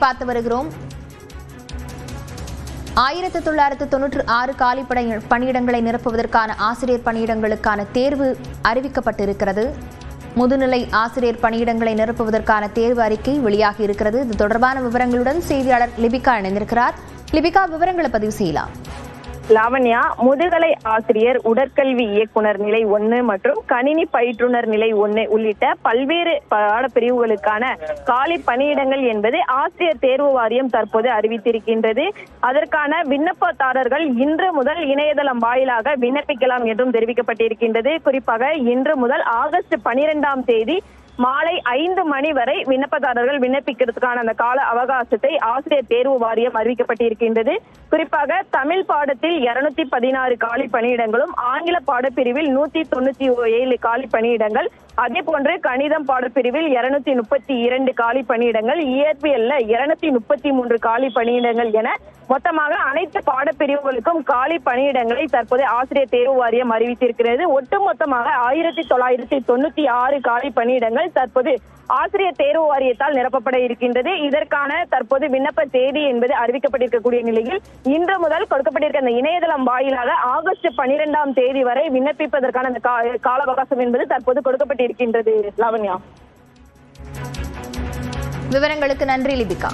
பார்த்து வருகிறோம். 1996 காலி பணியிடங்களை நிரப்புவதற்கான ஆசிரியர் பணியிடங்களுக்கான தேர்வு அறிவிக்கப்பட்டிருக்கிறது. முதுநிலை ஆசிரியர் பணியிடங்களை நிரப்புவதற்கான தேர்வு அறிக்கை வெளியாகி இருக்கிறது. இது தொடர்பான விவரங்களுடன் செய்தியாளர் லிபிகா இணைந்திருக்கிறார். லிபிகா, விவரங்களை பதிவு செய்யலாம். லாவண்யா, முதுகலை ஆசிரியர், உடற்கல்வி இயக்குனர் நிலை 1 மற்றும் கணினி பயிற்றுனர் நிலை 1 உள்ளிட்ட பல்வேறு பாடப்பிரிவுகளுக்கான காலி பணியிடங்கள் என்பது ஆசிரியர் தேர்வு வாரியம் தற்போது அறிவித்திருக்கின்றது. அதற்கான விண்ணப்பதாரர்கள் இன்று முதல் இணையதளம் வாயிலாக விண்ணப்பிக்கலாம் என்றும் தெரிவிக்கப்பட்டிருக்கின்றது. குறிப்பாக இன்று முதல் ஆகஸ்ட் 12ஆம் தேதி மாலை 5 மணி வரை விண்ணப்பதாரர்கள் விண்ணப்பிக்கிறதுக்கான அந்த கால அவகாசத்தை ஆசிரியர் தேர்வு வாரியம் அறிவிக்கப்பட்டிருக்கின்றது. குறிப்பாக தமிழ் பாடத்தில் 216 காலி பணியிடங்களும், ஆங்கில பாடப்பிரிவில் 197 காலி பணியிடங்கள், அதே போன்று கணிதம் பாடப்பிரிவில் 232 காலி பணியிடங்கள், இயற்பியல்ல 233 காலி பணியிடங்கள் என மொத்தமாக அனைத்து பாடப்பிரிவுகளுக்கும் காலி பணியிடங்களை தற்போது ஆசிரியர் தேர்வு வாரியம் அறிவித்திருக்கிறது. ஒட்டுமொத்தமாக 1996 காலி பணியிடங்கள் தற்போது ஆசிரியர் தேர்வு வாரியத்தால் நிரப்பப்பட இருக்கின்றது. இதற்கான தற்போது விண்ணப்ப தேதி என்பது அறிவிக்கப்பட்டிருக்கக்கூடிய நிலையில் இன்று முதல் கொடுக்கப்பட்டிருக்க அந்த இணையதளம் வாயிலாக ஆகஸ்ட் 12ஆம் தேதி வரை விண்ணப்பிப்பதற்கான அந்த கால அவகாசம் என்பது தற்போது கொடுக்கப்பட்டிருக்கின்றது. லாவண்யா, விவரங்களுக்கு நன்றி லிபிகா.